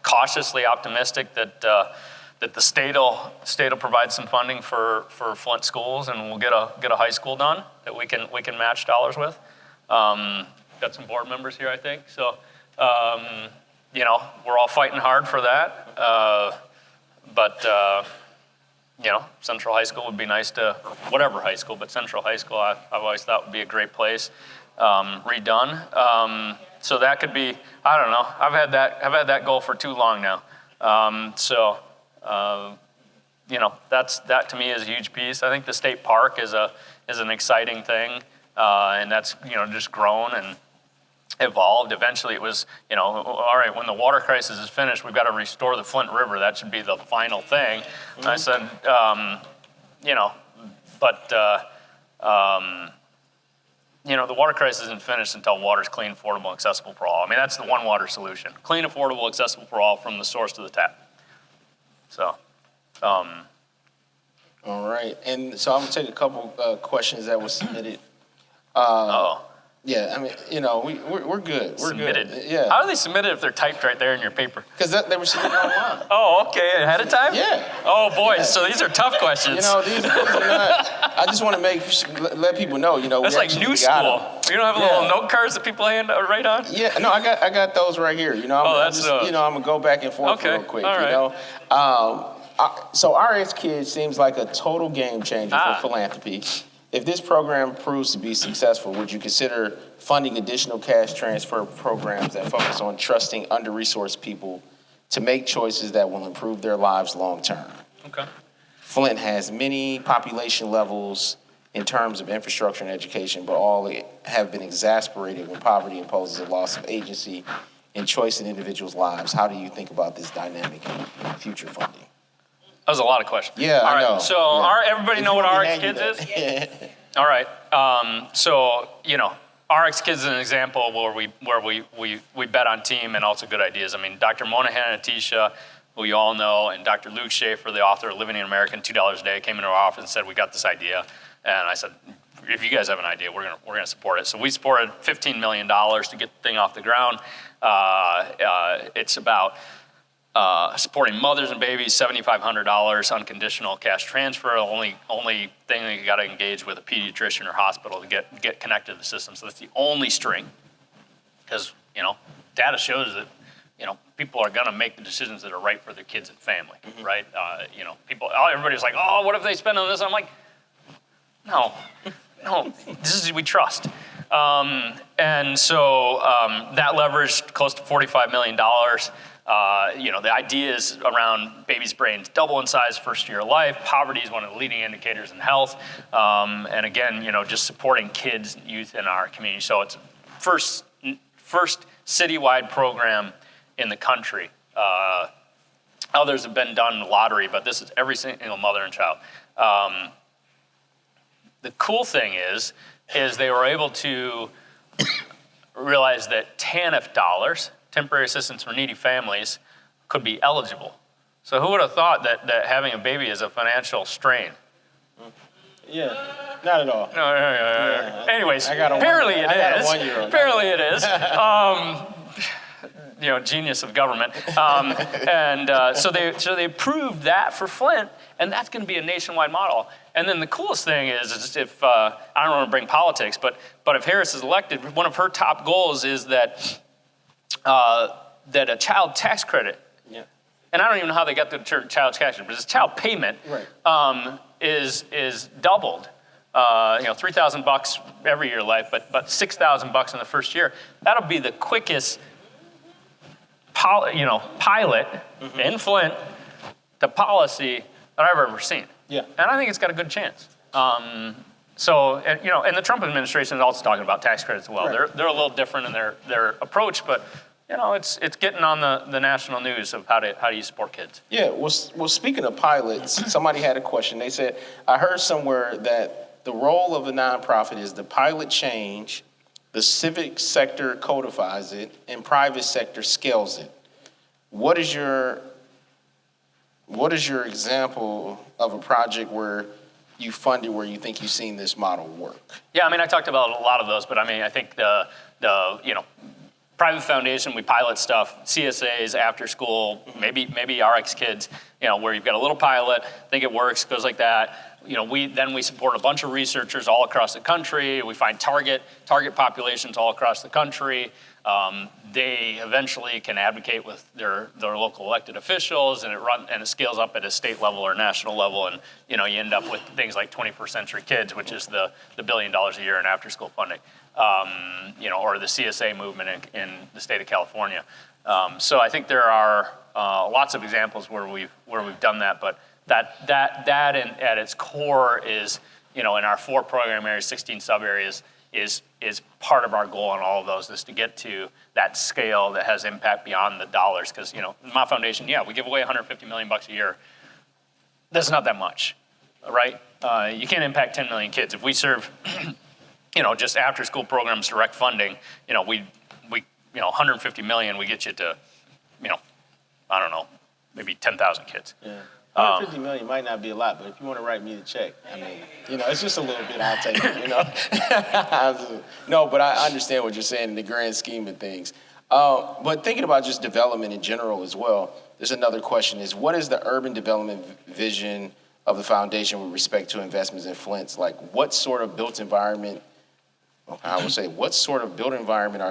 C: cautiously optimistic that that the state will provide some funding for Flint schools, and we'll get a high school done that we can match dollars with. Got some board members here, I think. So, we're all fighting hard for that. But Central High School would be nice to, whatever high school, but Central High School I've always thought would be a great place, redone. So that could be, I don't know. I've had that goal for too long now. That to me is a huge piece. I think the state park is an exciting thing, and that's just grown and evolved. Eventually, it was all right. When the water crisis is finished, we've got to restore the Flint River. That should be the final thing. Mm-hmm. I said, the water crisis isn't finished until water's clean, affordable, accessible for all. I mean, that's the one water solution: clean, affordable, accessible for all, from the source to the tap. So.
B: All right, and so I'm gonna take a couple questions that were submitted. Yeah, I mean, we're good. We're
C: submitted.
B: Good. Yeah.
C: How are they submitted if they're typed right there in your paper?
B: Because they were submitted online.
C: Oh, okay, ahead of time?
B: Yeah.
C: Oh boy,
B: Yeah.
C: So these are tough questions.
B: These are not. I just want to let people know.
C: That's like new school. You don't have little note cards that people write on?
B: Yeah. No, I got those right here. I'm gonna go back and forth real quick.
C: All right.
B: So RX Kids seems like a total game changer for philanthropy. If this program proves to be successful, would you consider funding additional cash transfer programs that focus on trusting under-resourced people to make choices that will improve their lives long term?
C: Okay.
B: Flint has many population levels in terms of infrastructure and education, but all have been exacerbated when poverty imposes a loss of agency and choice in individuals' lives. How do you think about this dynamic in future funding?
C: That was a lot of questions.
B: Yeah,
C: all right,
B: I know.
C: So everybody know what RX Kids is? All right. RX Kids is an example where we bet on team and also good ideas. I mean, Dr. Monahan and Atisha, who you all know, and Dr. Luke Schaefer, the author of Living in America, $2 a Day, came into our office and said, we got this idea. And I said, if you guys have an idea, we're gonna support it. So we supported $15 million to get the thing off the ground. It's about supporting mothers and babies, $7,500 unconditional cash transfer. Only thing that you got to engage with a pediatrician or hospital to get connected to the system. So that's the only string, because data shows that people are going to make the decisions that are right for their kids and family, mm-hmm. right? Everybody's like, oh, what if they spend on this? I'm like, no, this is we trust. And so that leveraged close to $45 million. The idea is around babies' brains double in size first year of life. Poverty is one of the leading indicators in health. And again, just supporting kids and youth in our community. So it's first citywide program in the country. Others have been done in lottery, but this is every single mother and child. The cool thing is they were able to realize that TANF dollars, temporary assistance for needy families, could be eligible. So who would have thought that having a baby is a financial strain?
B: Yeah, not at all.
C: No.
B: Yeah.
C: Anyways,
B: I got a one-year-old.
C: Apparently it is. Genius of government. So they approved that for Flint, and that's going to be a nationwide model. And then the coolest thing is if I don't want to bring politics, but if Harris is elected, one of her top goals is that a child tax credit, and I don't even know how they got the child tax credit, but this child payment is doubled. $3,000 every year life, but $6,000 in the first year. That'll be the quickest pilot mm-hmm. in Flint to policy that I've ever seen.
B: Yeah.
C: And I think it's got a good chance. And the Trump administration is also talking about tax credits as well. Right. They're a little different in their approach, but it's getting on the national news of how do you support kids.
B: Yeah. Well, speaking of pilots, somebody had a question. They said, I heard somewhere that the role of a nonprofit is the pilot change, the civic sector codifies it, and private sector scales it. What is your example of a project where you funded where you think you've seen this model work?
C: Yeah, I mean, I talked about a lot of those, but I mean, I think the private foundation, we pilot stuff, CSAs, after school, maybe RX Kids, where you've got a little pilot, think it works, goes like that. We support a bunch of researchers all across the country. We find target populations all across the country. They eventually can advocate with their local elected officials, and it scales up at a state level or national level, and you end up with things like 21st Century Kids, which is the $1 billion a year in after school funding. Or the CSA movement in the state of California. So I think there are lots of examples where we've done that, but that at its core is, in our 4 program areas, 16 sub areas, is part of our goal on all of those, is to get to that scale that has impact beyond the dollars. Because Mott Foundation, we give away $150 million a year. That's not that much, right? You can't impact 10 million kids. If we serve just after school programs, direct funding, we 150 million, we get you to, I don't know, maybe 10,000 kids.
B: Yeah. 150 million might not be a lot, but if you want to write me the check, it's just a little bit, I'll take it, No, but I understand what you're saying in the grand scheme of things. But thinking about just development in general as well, there's another question is, what is the urban development vision of the foundation with respect to investments in Flint? Like, what sort of built environment are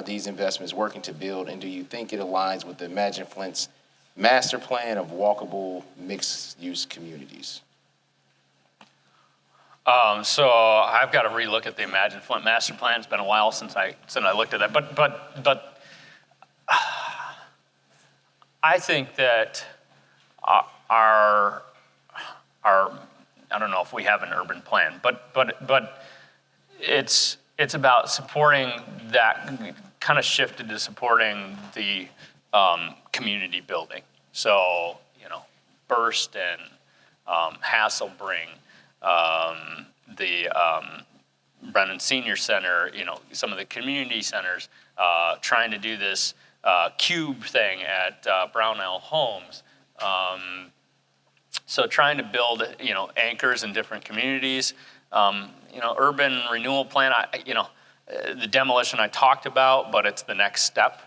B: these investments working to build, and do you think it aligns with the Imagine Flint's master plan of walkable mixed-use communities?
C: So I've got to relook at the Imagine Flint master plan. It's been a while since I looked at that, but I think that our I don't know if we have an urban plan, but it's about supporting that, kind of shifted to supporting the community building. So, Burst and Hasselbring, the Brennan Senior Center, some of the community centers, trying to do this cube thing at Brownell Homes. So trying to build, anchors in different communities. Urban renewal plan, the demolition I talked about, but it's the next step.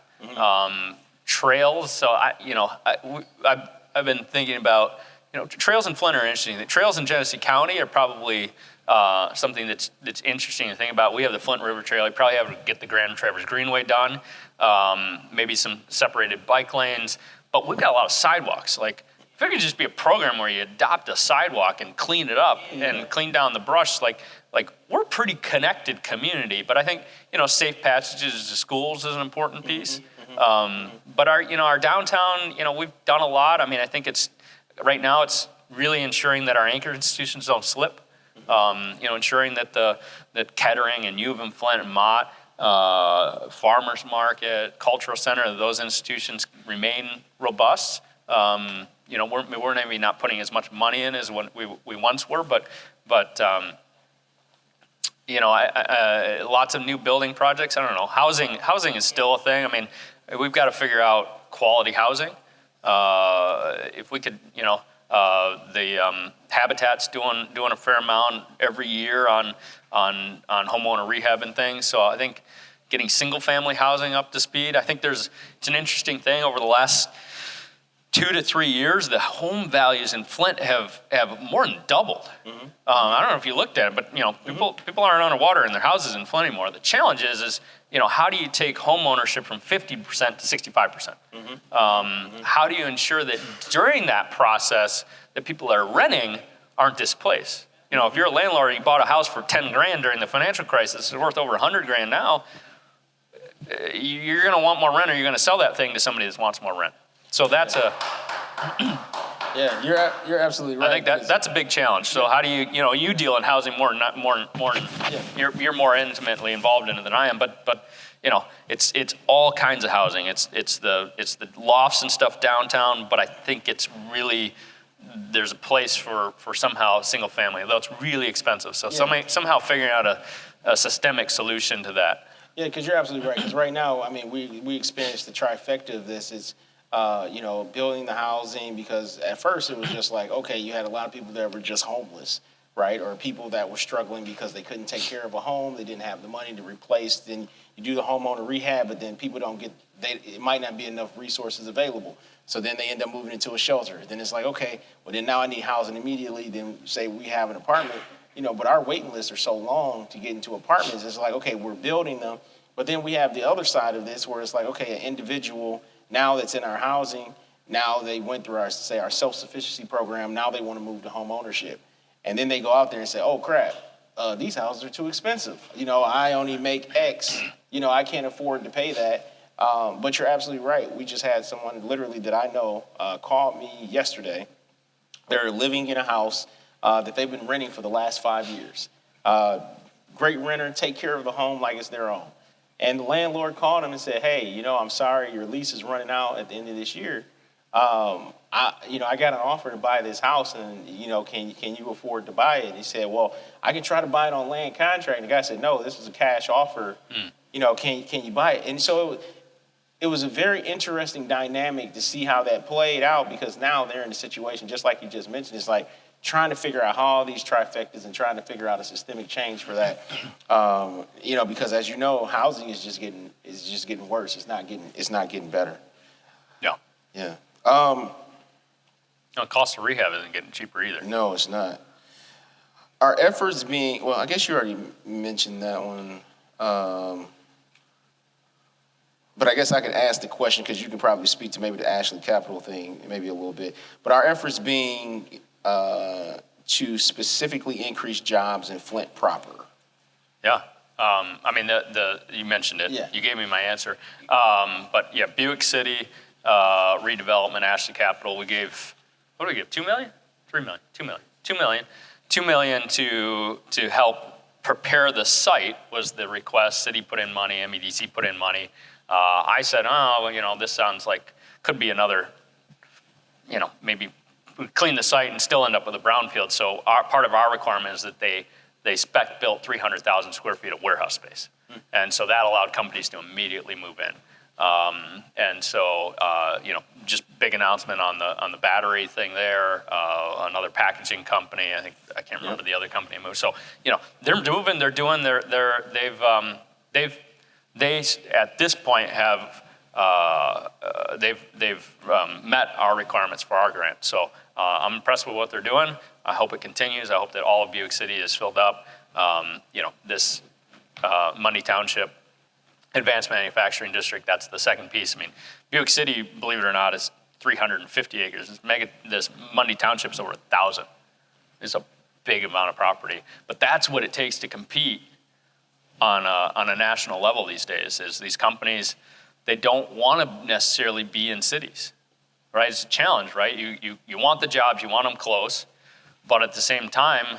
C: Trails, so I've been thinking about, trails in Flint are interesting. The trails in Genesee County are probably something that's interesting to think about. We have the Flint River Trail. You probably have to get the Grand Traverse Greenway done, maybe some separated bike lanes, but we've got a lot of sidewalks. Like, if it could just be a program where you adopt a sidewalk and clean it up and clean down the brush, like we're a pretty connected community. But I think, safe passages to schools is an important piece. But our downtown, we've done a lot. I think right now it's really ensuring that our anchor institutions don't slip. Ensuring that Kettering and U of M, Flint and Mott, Farmers Market, Cultural Center, those institutions remain robust. We're maybe not putting as much money in as when we once were, but lots of new building projects. I don't know. Housing is still a thing. We've got to figure out quality housing. If we could, the Habitat's doing a fair amount every year on homeowner rehab and things. So I think getting single family housing up to speed. I think it's an interesting thing over the last 2 to 3 years, the home values in Flint have more than doubled. I don't know if you looked at it, but people aren't underwater in their houses in Flint anymore. The challenge is how do you take home ownership from 50% to 65%? How do you ensure that during that process that people that are renting aren't displaced? If you're a landlord and you bought a house for 10 grand during the financial crisis, it's worth over 100 grand now, you're going to want more rent, or you're going to sell that thing to somebody that wants more rent. So that's
B: Yeah, you're absolutely right.
C: I think that's a big challenge. So how do you deal in housing more, you're more intimately involved in it than I am, but it's all kinds of housing. It's the lofts and stuff downtown, but I think it's really, there's a place for somehow single family, though it's really expensive. So somehow figuring out a systemic solution to that.
B: Yeah, because you're absolutely right. Because right now, we experienced the trifecta of this. It's building the housing, because at first it was just like, okay, you had a lot of people that were just homeless, right? Or people that were struggling because they couldn't take care of a home, they didn't have the money to replace. Then you do the homeowner rehab, but then people don't get it might not be enough resources available. So then they end up moving into a shelter. Then it's like, okay, well then now I need housing immediately. Then say we have an apartment, but our waiting lists are so long to get into apartments. It's like, okay, we're building them. But then we have the other side of this where it's like, okay, an individual now that's in our housing, now they went through our self-sufficiency program. Now they want to move to home ownership. And then they go out there and say, oh crap, these houses are too expensive. I only make X, I can't afford to pay that. But you're absolutely right. We just had someone literally that I know called me yesterday. They're living in a house that they've been renting for the last 5 years. Great renter, take care of the home like it's their own. And the landlord called him and said, hey, I'm sorry, your lease is running out at the end of this year. I got an offer to buy this house, and can you afford to buy it? And he said, well, I can try to buy it on land contract. And the guy said, no, this is a cash offer. Can you buy it? And so it was a very interesting dynamic to see how that played out, because now they're in a situation, just like you just mentioned, it's like trying to figure out how all these trifectas and trying to figure out a systemic change for that. Because as you know, housing is just getting worse. It's not getting better.
C: Yeah.
B: Yeah.
C: Cost of rehab isn't getting cheaper either.
B: No, it's not. Our efforts being, well, I guess you already mentioned that one. But I guess I could ask the question, because you can probably speak to maybe the Ashley Capital thing, maybe a little bit. But our efforts being to specifically increase jobs in Flint proper.
C: Yeah. You mentioned it. Yeah. You gave me my answer. Buick City, redevelopment, Ashley Capital, we gave, what did we give, 2 million? 3 million, 2 million. 2 million. 2 million to help prepare the site was the request. City put in money, MEDC put in money. I said, this sounds like could be another, maybe we clean the site and still end up with a brownfield. So part of our requirement is that they spec built 300,000 square feet of warehouse space. And so that allowed companies to immediately move in. Just big announcement on the battery thing there. Another packaging company, I can't remember the other company moved. So they're moving. They're doing. They at this point have they've met our requirements for our grant. So I'm impressed with what they're doing. I hope it continues. I hope that all of Buick City is filled up. This Mundy Township Advanced Manufacturing District, that's the second piece. Buick City, believe it or not, is 350 acres. This Mundy Township's over 1,000. It's a big amount of property. But that's what it takes to compete on a national level these days, is these companies, they don't want to necessarily be in cities, right? It's a challenge, right? You want the jobs, you want them close, but at the same time,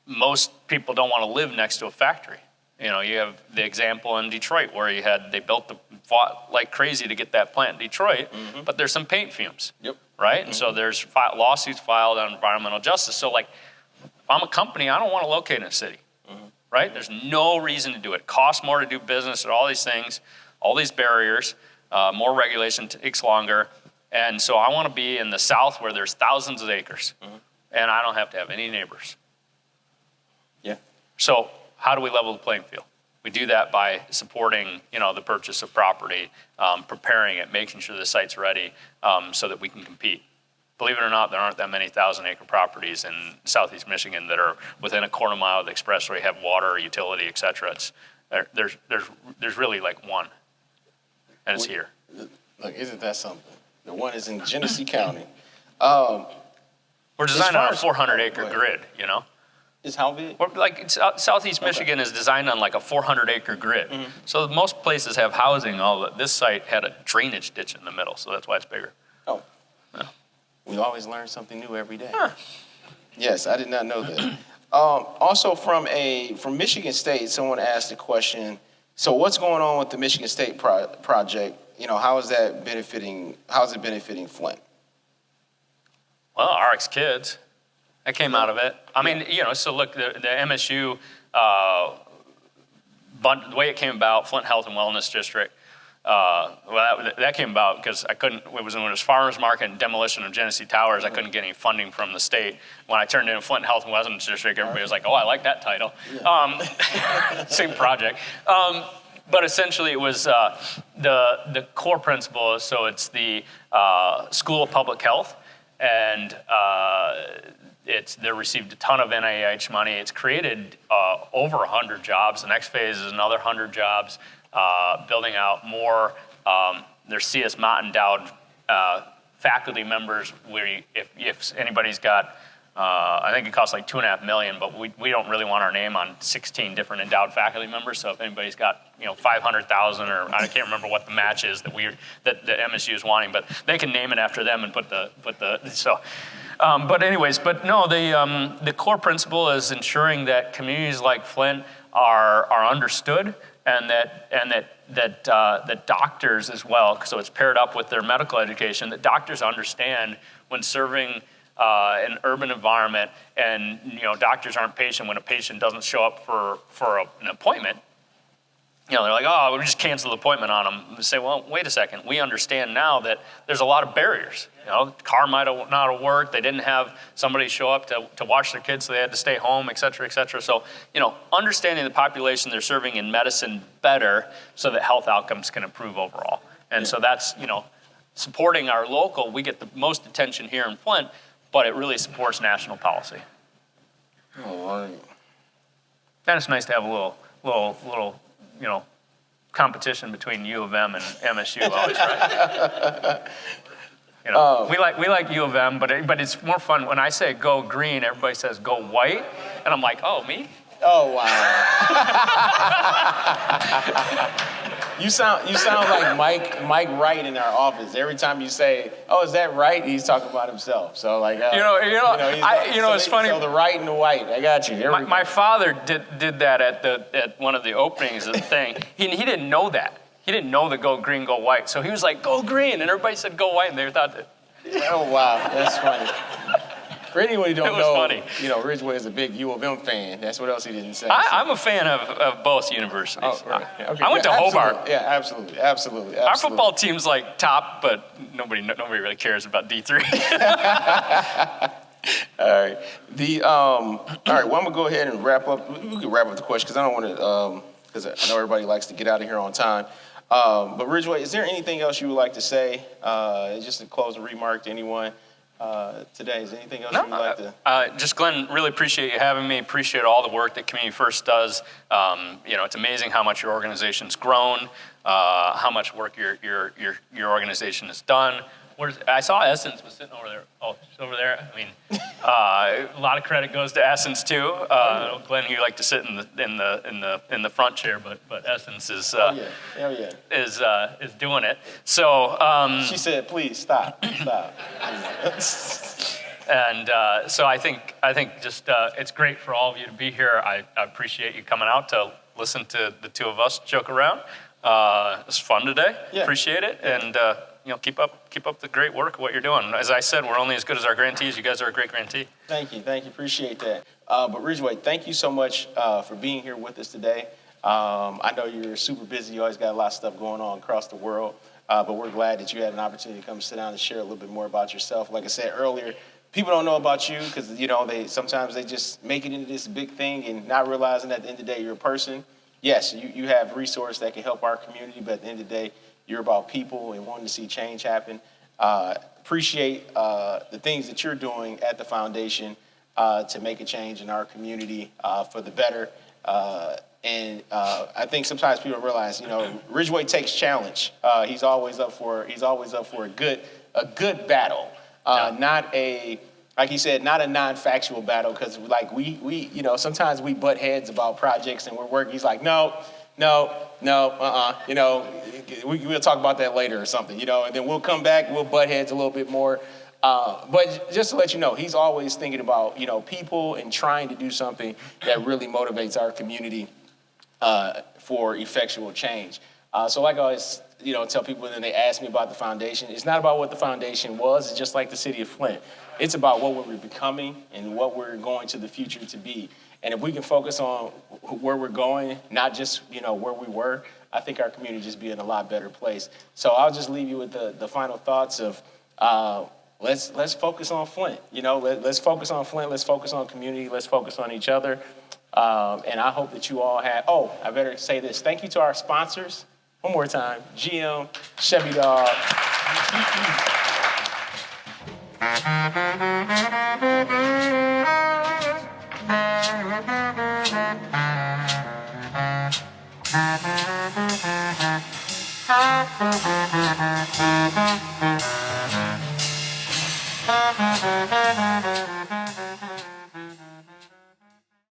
C: most people don't want to live next to a factory. You have the example in Detroit where they fought like crazy to get that plant in Detroit, but there's some paint fumes, right? And so there's lawsuits filed on environmental justice. So if I'm a company, I don't want to locate in a city, right? There's no reason to do it. It costs more to do business, and all these things, all these barriers, more regulation takes longer. And so I want to be in the South where there's thousands of acres, and I don't have to have any neighbors.
B: Yeah.
C: So how do we level the playing field? We do that by supporting, the purchase of property, preparing it, making sure the site's ready, so that we can compete. Believe it or not, there aren't that many 1,000-acre properties in Southeast Michigan that are within a quarter mile of the expressway, have water, utility, et cetera. There's really like one, and it's here.
B: Look, isn't that something? The one is in Genesee County.
C: We're designed on a 400-acre grid,
B: Is how big?
C: Southeast Michigan is designed on like a 400-acre grid. So most places have housing. This site had a drainage ditch in the middle, so that's why it's bigger.
B: Oh.
C: Yeah.
B: We always learn something new every day.
C: Huh.
B: Yes, I did not know that. Also from Michigan State, someone asked a question. So what's going on with the Michigan State project? How is it benefiting Flint?
C: Well, RX Kids. That came out of it. So look, the MSU, the way it came about, Flint Health and Wellness District, that came about because it was farmers market and demolition of Genesee Towers. I couldn't get any funding from the state. When I turned in Flint Health and Wellness District, everybody was like, oh, I like that title. Same project. But essentially, it was the core principle. So it's the School of Public Health, and they received a ton of NIH money. It's created over 100 jobs. The next phase is another 100 jobs, building out more. There's C.S.Mott endowed faculty members. Where if anybody's got, I think it costs like $2.5 million, but we don't really want our name on 16 different endowed faculty members. So if anybody's got 500,000, or I can't remember what the match is that the MSU is wanting, but they can name it after them and put the so. But anyways, the core principle is ensuring that communities like Flint are understood, and that doctors as well, so it's paired up with their medical education, that doctors understand when serving an urban environment, and doctors aren't patient when a patient doesn't show up for an appointment. They're like, oh, we just cancel the appointment on them. We say, well, wait a second. We understand now that there's a lot of barriers. The car might not have worked. They didn't have somebody show up to watch their kids, so they had to stay home, et cetera, et cetera. So, understanding the population they're serving in medicine better so that health outcomes can improve overall. And so that's, supporting our local. We get the most attention here in Flint, but it really supports national policy.
B: All right.
C: And it's nice to have a little competition between U of M and MSU always, right? We like U of M, but it's more fun when I say go green, everybody says go white, and I'm like, oh, me?
B: Oh, wow. You sound like Mike Wright in our office. Every time you say, "Oh, is that right?" he's talking about himself. So like,
C: it's funny.
B: So the right and the white. I got you.
C: My father did that at one of the openings of the thing. He didn't know that. He didn't know the go green, go white. So he was like, "Go green," and everybody said go white, and they thought that.
B: Oh wow, that's funny. For anyone who don't know,
C: funny.
B: Ridgway is a big U of M fan. That's what else he didn't say.
C: I'm a fan of both universities.
B: Oh, right. Okay.
C: I went to Hobart.
B: Yeah, absolutely.
C: Our football team's like top, but nobody really cares about D3.
B: All right. All right. Well, I'm gonna go ahead and wrap up. We can wrap up the question because I don't want to, because I know everybody likes to get out of here on time. But Ridgway, is there anything else you would like to say? Just a closing remark to anyone today. Is there anything else you would like to?
C: Just Glenn, really appreciate you having me. Appreciate all the work that Community First does. It's amazing how much your organization's grown, how much work your organization has done. I saw Essence was sitting over there. Oh, she's over there. I mean, a lot of credit goes to Essence too. Glenn, you like to sit in the front chair, but Essence is is doing it. So
B: she said, "Please stop."
C: And so I think just it's great for all of you to be here. I appreciate you coming out to listen to the two of us joke around. It's fun today. Yeah. Appreciate it, and keep up the great work of what you're doing. As I said, we're only as good as our grantees. You guys are a great grantee.
B: Thank you. Appreciate that. But Ridgway, thank you so much for being here with us today. I know you're super busy. You always got a lot of stuff going on across the world. But we're glad that you had an opportunity to come sit down and share a little bit more about yourself. Like I said earlier, people don't know about you because sometimes they just make it into this big thing and not realizing at the end of the day you're a person. Yes, you have resources that can help our community, but at the end of the day, you're about people and wanting to see change happen. Appreciate the things that you're doing at the foundation to make a change in our community for the better. And I think sometimes people don't realize, Ridgway takes challenge. He's always up for a good battle, not a, like he said, not a non-factual battle. Because like we sometimes we butt heads about projects and we're working. He's like, no, we'll talk about that later or something, and then we'll come back, we'll butt heads a little bit more. But just to let you know, he's always thinking about, people and trying to do something that really motivates our community for effectual change. So like I always, tell people when they ask me about the foundation, it's not about what the foundation was. It's just like the city of Flint. It's about what we're becoming and what we're going to the future to be. And if we can focus on where we're going, not just, where we were, I think our community just be in a lot better place. So I'll just leave you with the final thoughts of let's focus on Flint. Let's focus on Flint. Let's focus on community. Let's focus on each other. And I hope that you all had, oh, I better say this. Thank you to our sponsors. One more time, GM, Chevy Dog.